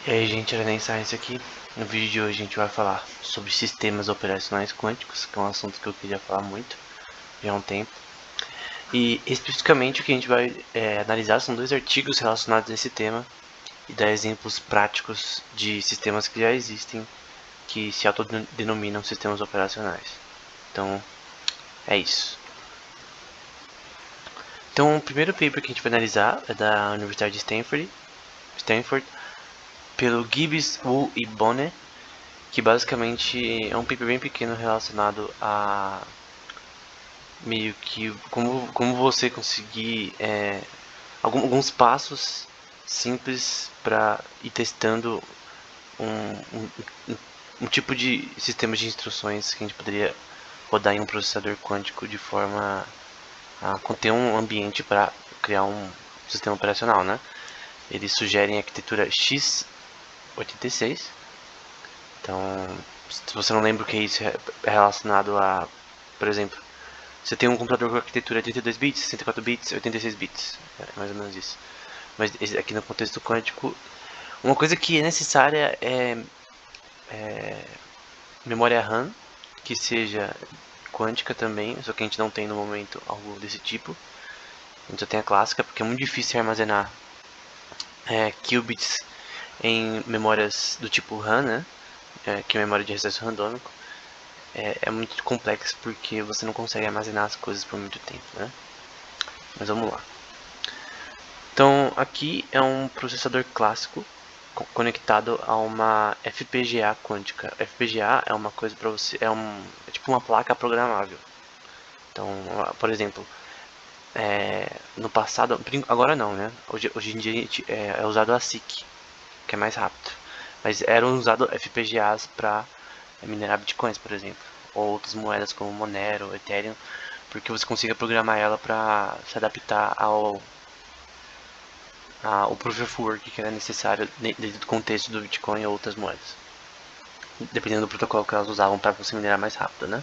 E aí, gente, Enem Science aqui. No vídeo de hoje a gente vai falar sobre sistemas operacionais quânticos, que é um assunto que eu queria falar muito já há um tempo. E especificamente o que a gente vai analisar são dois artigos relacionados a esse tema e dar exemplos práticos de sistemas que já existem que se autodenominam sistemas operacionais. Então, é isso. Então, o primeiro paper que a gente vai analisar é da Universidade de Stanford, pelo Gibbs, Wu e Bonnet, que basicamente é um paper bem pequeno relacionado a meio que como você conseguir alguns passos simples para ir testando um, um, um tipo de sistema de instruções que a gente poderia rodar em um processador quântico de forma a conter um ambiente para criar um sistema operacional, né? Eles sugerem a arquitetura x86. Então, se você não lembra o que é isso, é relacionado a, por exemplo, você tem um computador com arquitetura 32 bits, 64 bits, 86 bits. É mais ou menos isso. Mas aqui no contexto quântico, uma coisa que é necessária é memória RAM, que seja quântica também, só que a gente não tem no momento algo desse tipo. A gente só tem a clássica, porque é muito difícil armazenar qubits em memórias do tipo RAM, né? Que é memória de recesso randômico. É muito complexo porque você não consegue armazenar as coisas por muito tempo, né? Mas vamos lá. Então aqui é um processador clássico conectado a uma FPGA quântica. FPGA é uma coisa para você, é tipo uma placa programável. Então, por exemplo, no passado, agora não, né? Hoje em dia é usado a ASIC, que é mais rápido. Mas eram usados FPGAs para minerar bitcoins, por exemplo, ou outras moedas como Monero, Ethereum, porque você consiga programar ela para se adaptar ao Proof of Work que era necessário dentro do contexto do Bitcoin ou outras moedas, dependendo do protocolo que elas usavam para você minerar mais rápido, né?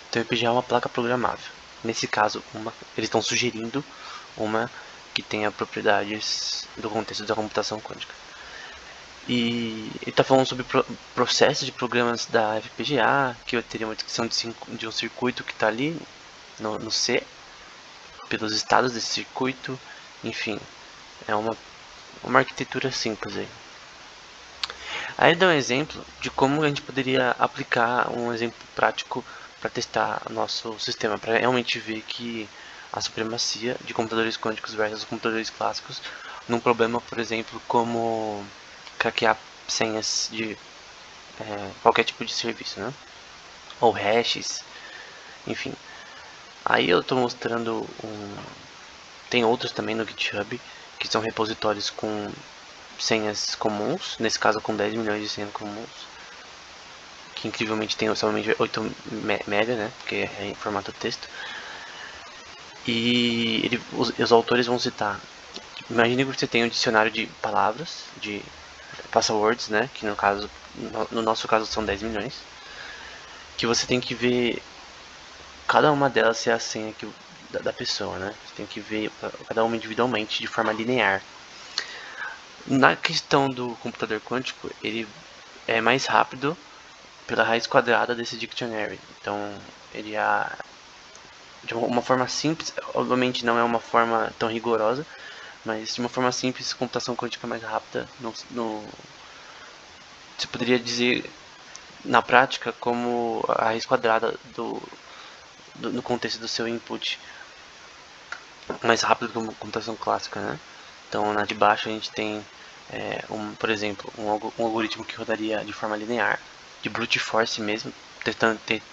Então o FPGA é uma placa programável. Nesse caso, eles estão sugerindo uma que tenha propriedades do contexto da computação quântica. E ele está falando sobre processos de programas da FPGA, que eu teria uma descrição de um circuito que está ali no C, pelos estados desse circuito, enfim, é uma arquitetura simples aí. Aí ele dá um exemplo de como a gente poderia aplicar um exemplo prático para testar nosso sistema, para realmente ver que a supremacia de computadores quânticos versus computadores clássicos num problema, por exemplo, como craquear senhas de qualquer tipo de serviço, né? Ou hashes, enfim. Aí eu estou mostrando tem outros também no GitHub, que são repositórios com senhas comuns, nesse caso com 10 milhões de senhas comuns, que incrivelmente tem somente 8 mega, né, porque é em formato texto. E os autores vão citar, imagine que você tem um dicionário de palavras, de passwords, né, que no nosso caso são 10 milhões, que você tem que ver cada uma delas ser a senha da pessoa, né, você tem que ver cada uma individualmente, de forma linear. Na questão do computador quântico, ele é mais rápido pela raiz quadrada desse dictionary. Então, ele de uma forma simples, obviamente não é uma forma tão rigorosa, mas de uma forma simples, computação quântica mais rápida, você poderia dizer na prática como a raiz quadrada no contexto do seu input, mais rápido que uma computação clássica, né? Então, na de baixo a gente tem, por exemplo, um algoritmo que rodaria de forma linear, de brute force mesmo,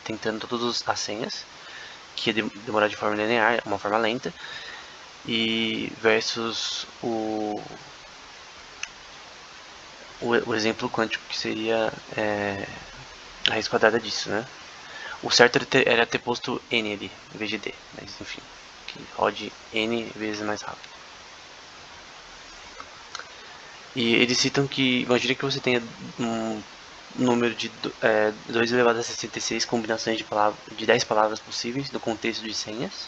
tentando todas as senhas, que ia demorar de forma linear, uma forma lenta, e versus o exemplo quântico, que seria a raiz quadrada disso, né? O certo era ter posto n ali, em vez de d, mas enfim, que rode n vezes mais rápido. E eles citam que, imagine que você tenha um número de 2 elevado a 66 combinações de 10 palavras possíveis no contexto de senhas,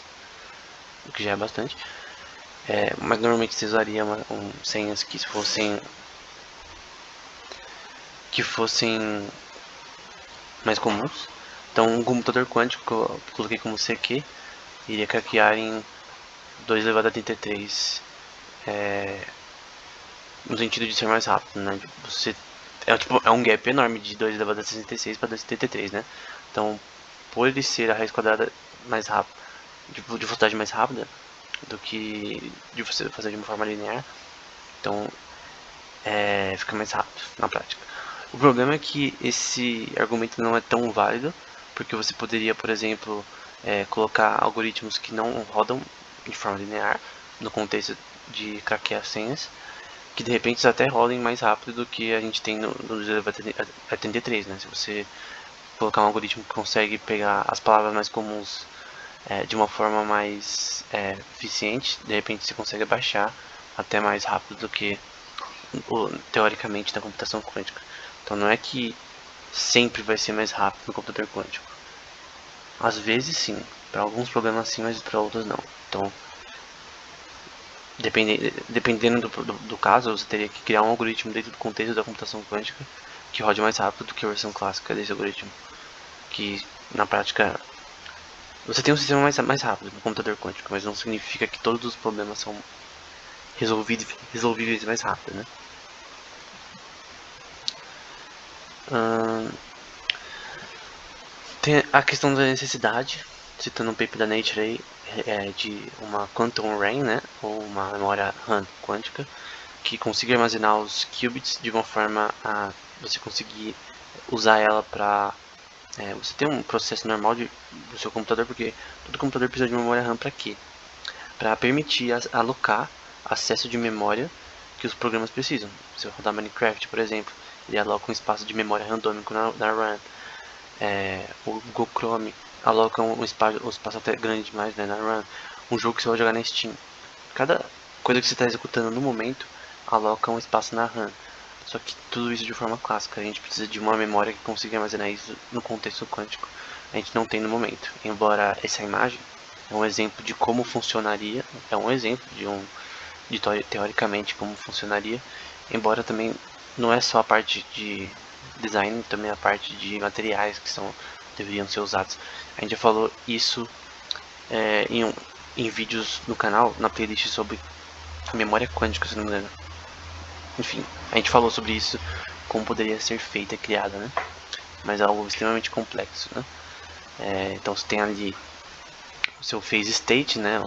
o que já é bastante. Mas normalmente você usaria senhas que fossem que fossem mais comuns. Então, um computador quântico que eu coloquei como CQ iria craquear em 2 elevado a 33, no sentido de ser mais rápido, né? Você é um gap enorme de 2 elevado a 66 para 273, né? Então, por ele ser a raiz quadrada mais rápida, de velocidade mais rápida do que de você fazer de uma forma linear, então fica mais rápido na prática. O problema é que esse argumento não é tão válido, porque você poderia, por exemplo, colocar algoritmos que não rodam de forma linear no contexto de craquear senhas, que de repente até rodem mais rápido do que a gente tem no 83, né? Se você colocar um algoritmo que consegue pegar as palavras mais comuns de uma forma mais eficiente, de repente você consegue baixar até mais rápido do que teoricamente na computação quântica. Então não é que sempre vai ser mais rápido no computador quântico. Às vezes sim, para alguns problemas sim, mas para outros não. Então, dependendo do caso, você teria que criar um algoritmo dentro do contexto da computação quântica que rode mais rápido do que a versão clássica desse algoritmo. Que na prática você tem um sistema mais rápido no computador quântico, mas não significa que todos os problemas são resolvíveis mais rápido, né? Tem a questão da necessidade, citando um paper da Nature aí, de uma Quantum RAM, né, ou uma memória RAM quântica, que consiga armazenar os qubits de uma forma a você conseguir usar ela para você ter um processo normal do seu computador, porque todo computador precisa de uma memória RAM para quê? Para permitir alocar acesso de memória que os programas precisam. Se eu rodar Minecraft, por exemplo, ele aloca um espaço de memória randômico na RAM. O Google Chrome aloca um espaço até grande demais, né, na RAM. Um jogo que você vai jogar na Steam, cada coisa que você está executando no momento aloca um espaço na RAM. Só que tudo isso de forma clássica. A gente precisa de uma memória que consiga armazenar isso no contexto quântico. A gente não tem no momento. Embora essa imagem é um exemplo de como funcionaria, é um exemplo de teoricamente como funcionaria, embora também não é só a parte de design, também a parte de materiais que deveriam ser usados. A gente já falou isso em vídeos no canal, na playlist sobre memória quântica, se não me engano. Enfim, a gente falou sobre isso, como poderia ser feita e criada, né? Mas é algo extremamente complexo, né? Então você tem ali o seu phase state, né?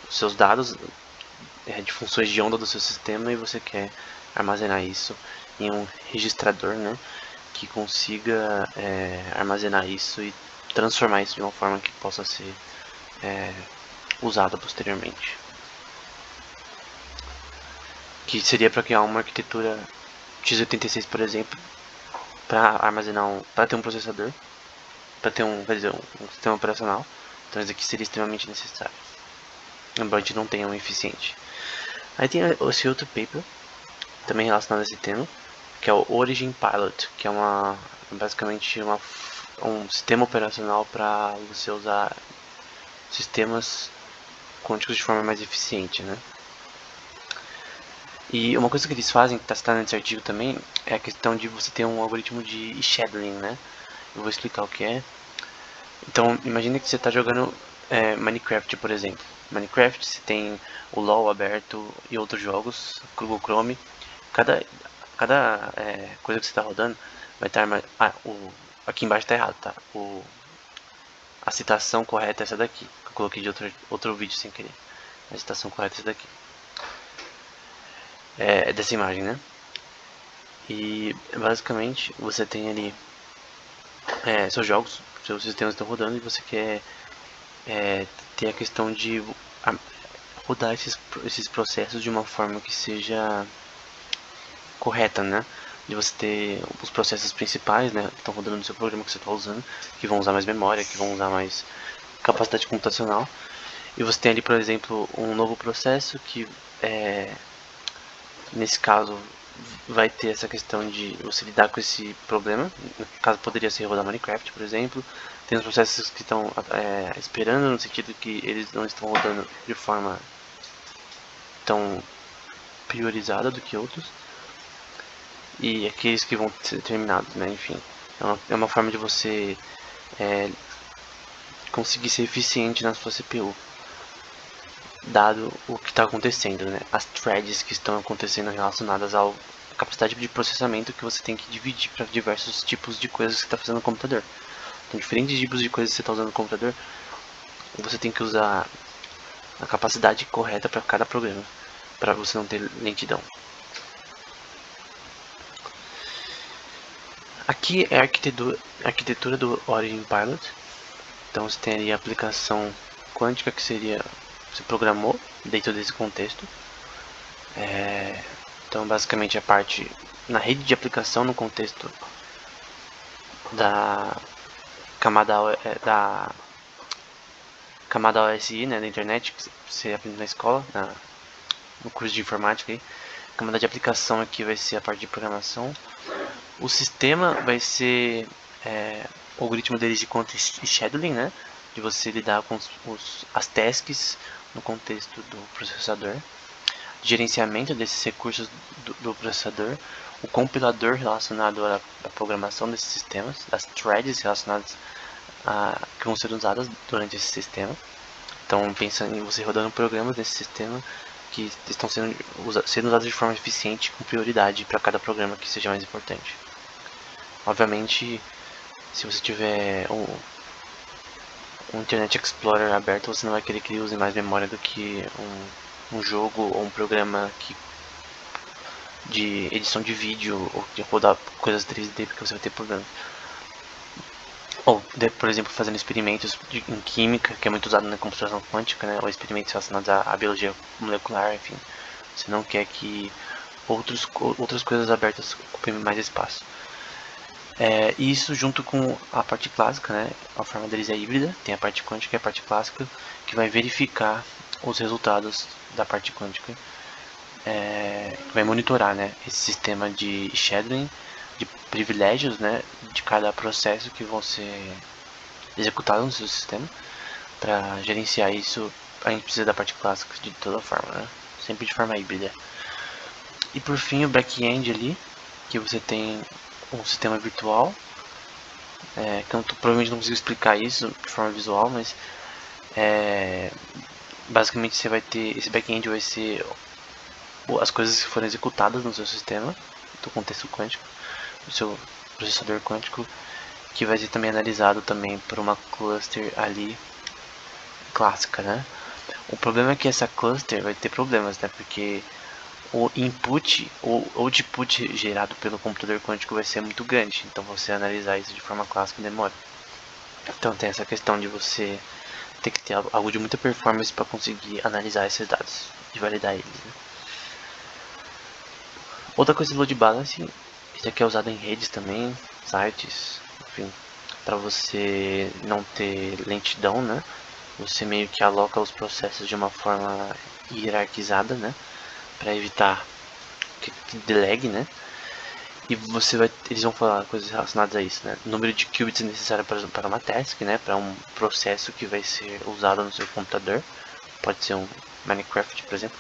Os seus dados de funções de onda do seu sistema, e você quer armazenar isso em um registrador, né, que consiga armazenar isso e transformar isso de uma forma que possa ser usada posteriormente. Que seria para criar uma arquitetura x86, por exemplo, para armazenar para ter um processador, para ter um sistema operacional. Então isso aqui seria extremamente necessário, embora a gente não tenha um eficiente. Aí tem esse outro paper, também relacionado a esse tema, que é o Origin Pilot, que é basicamente um sistema operacional para você usar sistemas quânticos de forma mais eficiente, né? E uma coisa que eles fazem, que está citado nesse artigo também, é a questão de você ter um algoritmo de shadowing, né? Eu vou explicar o que é. Então, imagine que você está jogando Minecraft, por exemplo. Minecraft, você tem o LoL aberto e outros jogos, Google Chrome. Cada coisa que você está rodando vai estar aqui embaixo está errado, tá? A citação correta é essa daqui, que eu coloquei de outro vídeo sem querer. A citação correta é essa daqui, dessa imagem, né? E basicamente você tem ali seus jogos, seus sistemas estão rodando, e você quer ter a questão de rodar esses processos de uma forma que seja correta, né? De você ter os processos principais, né, que estão rodando no seu programa que você está usando, que vão usar mais memória, que vão usar mais capacidade computacional. E você tem ali, por exemplo, um novo processo que, nesse caso, vai ter essa questão de você lidar com esse problema. No caso, poderia ser rodar Minecraft, por exemplo. Tem os processos que estão esperando, no sentido que eles não estão rodando de forma tão priorizada do que outros. e aqueles que vão ser terminados, né? Enfim, é uma forma de você conseguir ser eficiente na sua CPU, dado o que está acontecendo, né? As threads que estão acontecendo relacionadas à capacidade de processamento que você tem que dividir para diversos tipos de coisas que você está fazendo no computador. Então, diferentes tipos de coisas que você está usando no computador, você tem que usar a capacidade correta para cada programa, para você não ter lentidão. Aqui é a arquitetura do Origin Pilot. Então você tem ali a aplicação quântica, que seria, você programou dentro desse contexto. Então basicamente a parte na rede de aplicação no contexto da camada OSI, né, da internet, que você aprende na escola, no curso de informática. Aí. A camada de aplicação aqui vai ser a parte de programação. O sistema vai ser o algoritmo deles de context scheduling, né, de você lidar com as tasks no contexto do processador, gerenciamento desses recursos do processador, o compilador relacionado à programação desses sistemas, as threads relacionadas que vão ser usadas durante esse sistema. Então pensa em você rodando programas nesse sistema que estão sendo usados de forma eficiente, com prioridade para cada programa que seja mais importante. Obviamente, se você tiver um Internet Explorer aberto, você não vai querer que ele use mais memória do que um jogo ou um programa de edição de vídeo ou de rodar coisas 3D, porque você vai ter problemas. Ou, por exemplo, fazendo experimentos em química, que é muito usado na computação quântica, né? Ou experimentos relacionados à biologia molecular, enfim. Você não quer que outras coisas abertas ocupem mais espaço. Isso junto com a parte clássica, né? A forma deles é híbrida, tem a parte quântica e a parte clássica, que vai verificar os resultados da parte quântica, que vai monitorar, né, esse sistema de shadowing, de privilégios, né, de cada processo que vão ser executados no seu sistema. Para gerenciar isso, a gente precisa da parte clássica de toda forma, né? Sempre de forma híbrida. E por fim, o back-end ali, que você tem um sistema virtual, que eu provavelmente não consigo explicar isso de forma visual, mas basicamente você vai ter, esse back-end vai ser as coisas que foram executadas no seu sistema, do contexto quântico, do seu processador quântico, que vai ser também analisado também por uma cluster ali clássica, né? O problema é que essa cluster vai ter problemas, né? Porque o input, o output gerado pelo computador quântico vai ser muito grande, então você analisar isso de forma clássica demora. Então tem essa questão de você ter que ter algo de muita performance para conseguir analisar esses dados e validar eles, né? Outra coisa do load balancing, isso aqui é usado em redes também, sites, enfim, para você não ter lentidão, né? Você meio que aloca os processos de uma forma hierarquizada, né? Para evitar que delegue, né? E eles vão falar coisas relacionadas a isso, né? Número de qubits necessário para uma task, né? Para um processo que vai ser usado no seu computador. Pode ser um Minecraft, por exemplo,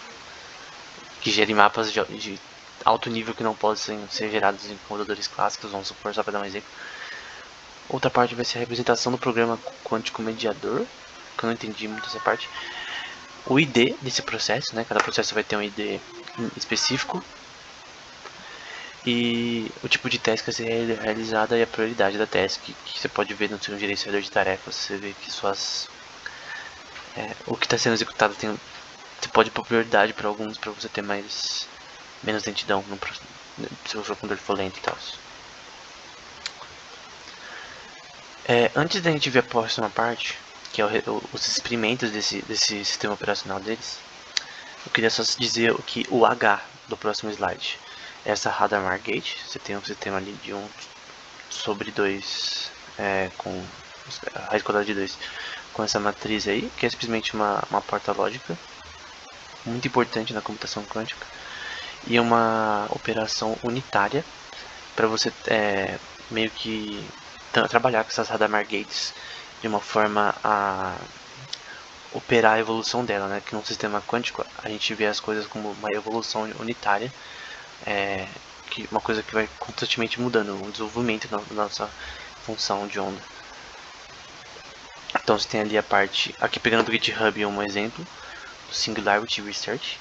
que gere mapas de alto nível que não podem ser gerados em computadores clássicos, vamos supor, só para dar um exemplo. Outra parte vai ser a representação do programa quântico mediador, que eu não entendi muito essa parte. O ID desse processo, né? Cada processo vai ter um ID específico. E o tipo de task a ser realizada e a prioridade da task, que você pode ver no seu gerenciador de tarefas. Você vê que o que está sendo executado você pode pôr prioridade para alguns, para você ter menos lentidão se o seu computador for lento e tal. Antes da gente ver a próxima parte, que é os experimentos desse sistema operacional deles, eu queria só dizer o H do próximo slide. Essa Hadamard Gate, você tem um sistema ali de 1 sobre 2 com a raiz quadrada de 2 com essa matriz aí, que é simplesmente uma porta lógica muito importante na computação quântica, e uma operação unitária para você meio que trabalhar com essas Hadamard Gates de uma forma a operar a evolução dela, né? Que num sistema quântico a gente vê as coisas como uma evolução unitária, uma coisa que vai constantemente mudando, um desenvolvimento da nossa função de onda. Então você tem ali a parte, aqui pegando do GitHub um exemplo, do Singularity Research,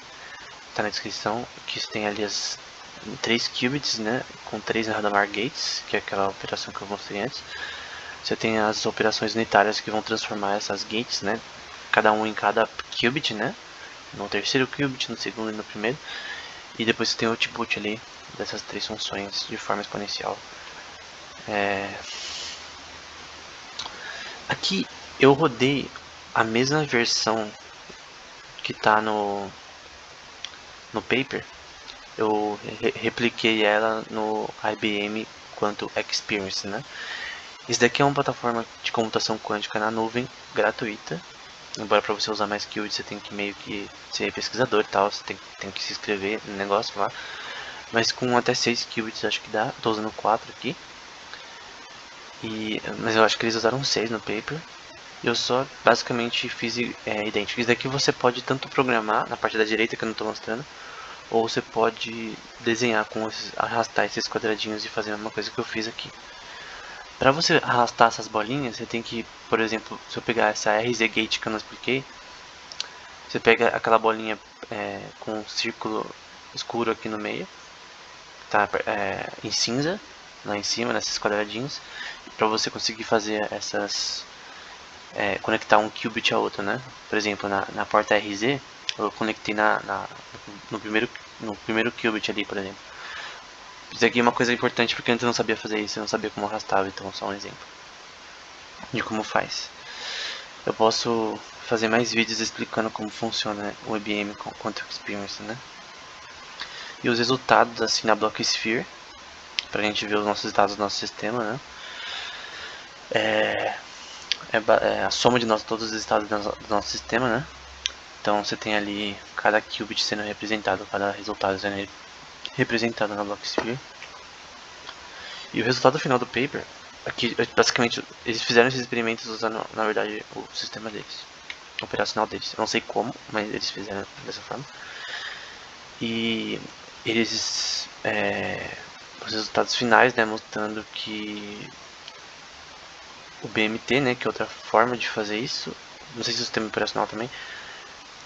tá na descrição, que você tem ali as 3 qubits, né, com 3 Hadamard gates, que é aquela operação que eu mostrei antes. Você tem as operações unitárias que vão transformar essas gates, né, cada um em cada qubit, né, no terceiro qubit, no segundo e no primeiro. E depois você tem o output ali dessas 3 funções de forma exponencial. Aqui eu rodei a mesma versão que está no paper. Eu repliquei ela no IBM Quantum Experience, né? Isso daqui é uma plataforma de computação quântica na nuvem, gratuita. Embora para você usar mais qubits você tem que meio que ser pesquisador e tal, você tem que se inscrever no negócio lá. Mas com até 6 qubits acho que dá, estou usando 4 aqui. Mas eu acho que eles usaram 6 no paper. Eu só basicamente fiz idêntico. Isso daqui você pode tanto programar na parte da direita que eu não estou mostrando, ou você pode desenhar arrastar esses quadradinhos e fazer a mesma coisa que eu fiz aqui. Para você arrastar essas bolinhas, você tem que, por exemplo, se eu pegar essa RZ Gate que eu não expliquei, você pega aquela bolinha com um círculo escuro aqui no meio, tá em cinza, lá em cima, nesses quadradinhos, para você conseguir fazer essas conectar um qubit a outro, né? Por exemplo, na porta RZ, eu conectei no primeiro qubit ali, por exemplo. Isso aqui é uma coisa importante porque antes eu não sabia fazer isso, eu não sabia como arrastava, então só um exemplo de como faz. Eu posso fazer mais vídeos explicando como funciona o IBM Quantum Experience, né? E os resultados assim na Blocksphere, pra gente ver os nossos resultados do nosso sistema, né? É a soma de todos os estados do nosso sistema, né? Então você tem ali cada qubit sendo representado, cada resultado sendo representado na Blocksphere. E o resultado final do paper, aqui basicamente eles fizeram esses experimentos usando, na verdade, o sistema deles, o operacional deles. Eu não sei como, mas eles fizeram dessa forma. E eles, os resultados finais, né, mostrando que o BMT, né, que é outra forma de fazer isso, não sei se o sistema operacional também,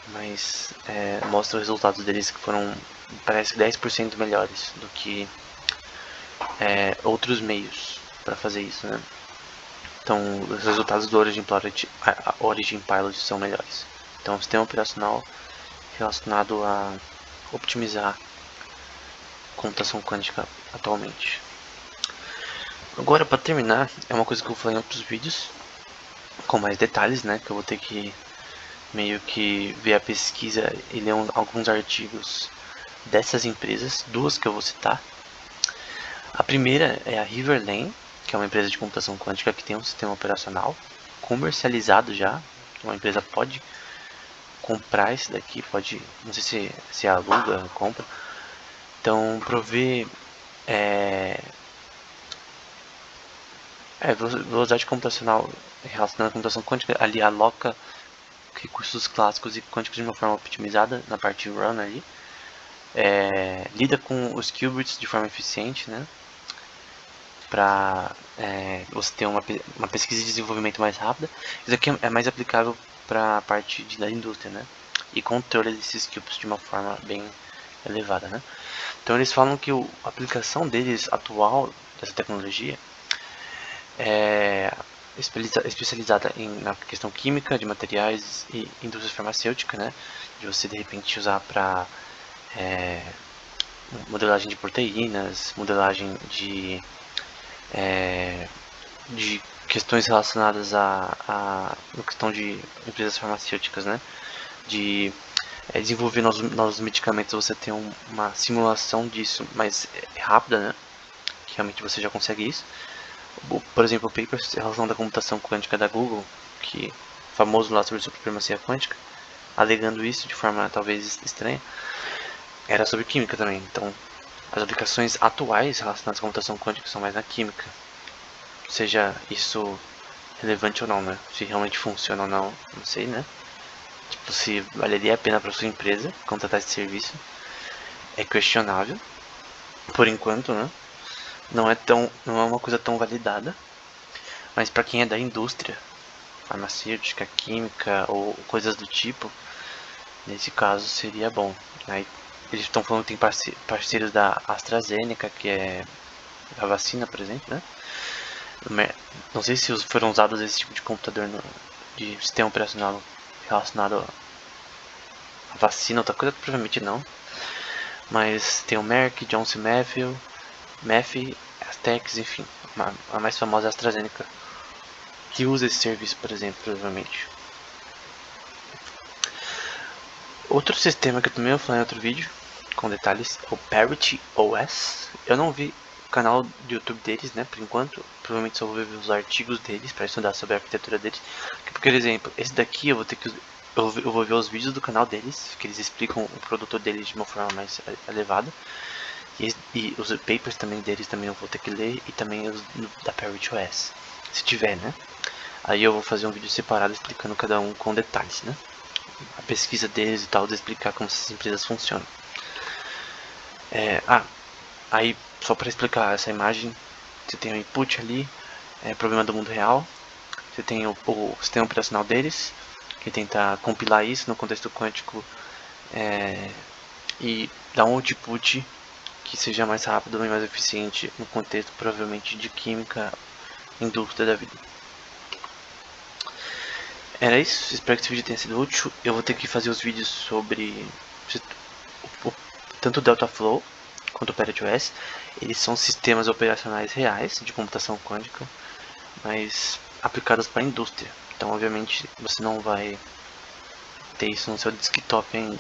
mas mostra os resultados deles que foram, parece que 10% melhores do que outros meios para fazer isso, né? Então, os resultados do Origin Pilot são melhores. Então, o sistema operacional relacionado a optimizar computação quântica atualmente. Agora, para terminar, é uma coisa que eu falei em outros vídeos, com mais detalhes, né? Que eu vou ter que meio que ver a pesquisa e ler alguns artigos dessas empresas, duas que eu vou citar. A primeira é a Riverlane, que é uma empresa de computação quântica que tem um sistema operacional comercializado já. Uma empresa pode comprar esse daqui, pode, não sei se aluga, compra. Então, prover velocidade computacional relacionada à computação quântica, ali aloca recursos clássicos e quânticos de uma forma optimizada na parte run ali. Lida com os qubits de forma eficiente, né? Para você ter uma pesquisa e desenvolvimento mais rápida. Isso aqui é mais aplicável para a parte da indústria, né? E controle desses qubits de uma forma bem elevada, né? Então eles falam que a aplicação deles atual dessa tecnologia é especializada na questão química, de materiais e indústria farmacêutica, né? De você de repente usar para modelagem de proteínas, modelagem de questões relacionadas a questão de empresas farmacêuticas, né? De desenvolver novos medicamentos, você tem uma simulação disso mais rápida, né? Que realmente você já consegue isso. Por exemplo, o paper relacionado à computação quântica da Google, que é famoso lá sobre supremacia quântica, alegando isso de forma talvez estranha, era sobre química também. Então, as aplicações atuais relacionadas à computação quântica são mais na química. Seja isso relevante ou não, né? Se realmente funciona ou não, não sei, né? Tipo, se valeria a pena para sua empresa contratar esse serviço, é questionável. por enquanto, né? Não é uma coisa tão validada, mas para quem é da indústria, farmacêutica, química ou coisas do tipo, nesse caso seria bom. Aí eles estão falando que tem parceiros da AstraZeneca, que é a vacina, por exemplo, né? Não sei se foram usados esse tipo de computador de sistema operacional relacionado à vacina, outra coisa provavelmente não. Mas tem o Merck, Johnson Matthey, Astex, enfim. A mais famosa é a AstraZeneca, que usa esse serviço, por exemplo, provavelmente. Outro sistema que eu também vou falar em outro vídeo, com detalhes, é o Parity OS. Eu não vi o canal do YouTube deles, né, por enquanto. Provavelmente só vou ver os artigos deles para estudar sobre a arquitetura deles. Por exemplo, esse daqui eu vou ter que... Eu vou ver os vídeos do canal deles, que eles explicam o produto deles de uma forma mais elevada. E os papers também deles também eu vou ter que ler, e também os da Parity OS, se tiver, né? Aí eu vou fazer um vídeo separado explicando cada um com detalhes, né? A pesquisa deles e tal, de explicar como essas empresas funcionam. Aí só para explicar essa imagem, você tem o input ali, problema do mundo real, você tem o sistema operacional deles, que tenta compilar isso no contexto quântico e dar um output que seja mais rápido e mais eficiente no contexto provavelmente de química, indústria da vida. Era isso, espero que esse vídeo tenha sido útil. Eu vou ter que fazer os vídeos sobre tanto o DeltaFlow quanto o ParrotOS. Eles são sistemas operacionais reais de computação quântica, mas aplicados para a indústria. Então obviamente você não vai ter isso no seu desktop ainda.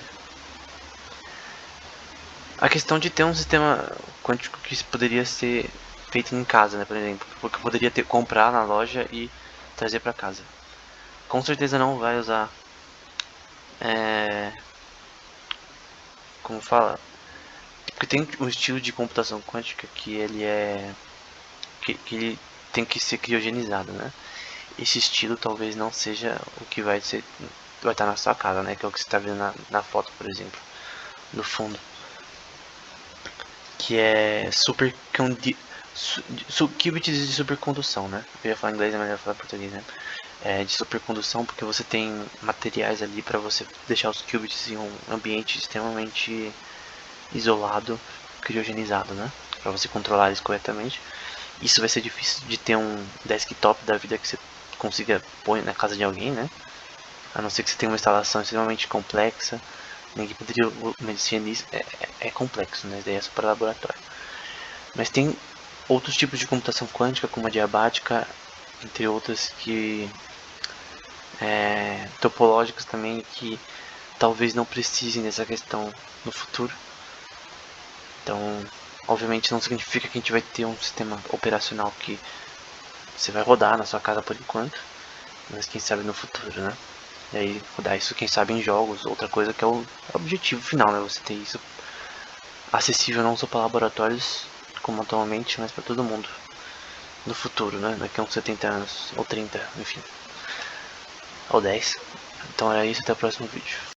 A questão de ter um sistema quântico que poderia ser feito em casa, né, por exemplo, porque eu poderia comprar na loja e trazer para casa. Com certeza não vai usar como fala, porque tem um estilo de computação quântica que ele que ele tem que ser criogenizado, né? Esse estilo talvez não seja o que vai estar na sua casa, né? Que é o que você está vendo na foto, por exemplo, no fundo, que é qubits de supercondução, né? Eu ia falar inglês, mas eu ia falar português, né? De supercondução, porque você tem materiais ali para você deixar os qubits em um ambiente extremamente isolado, criogenizado, né? Para você controlar eles corretamente. Isso vai ser difícil de ter um desktop da vida que você consiga pôr na casa de alguém, né? A não ser que você tenha uma instalação extremamente complexa. Ninguém poderia mexer nisso. É complexo, né? Daí é só para laboratório. Mas tem outros tipos de computação quântica, como a diabática, entre outras, que topológicas também, que talvez não precisem dessa questão no futuro. Então, obviamente não significa que a gente vai ter um sistema operacional que você vai rodar na sua casa por enquanto, mas quem sabe no futuro, né? E aí rodar isso, quem sabe, em jogos, outra coisa que é o objetivo final, né? Você ter isso acessível não só para laboratórios, como atualmente, mas para todo mundo no futuro, né? Daqui a uns 70 anos, ou 30, enfim, ou 10. Então era isso, até o próximo vídeo.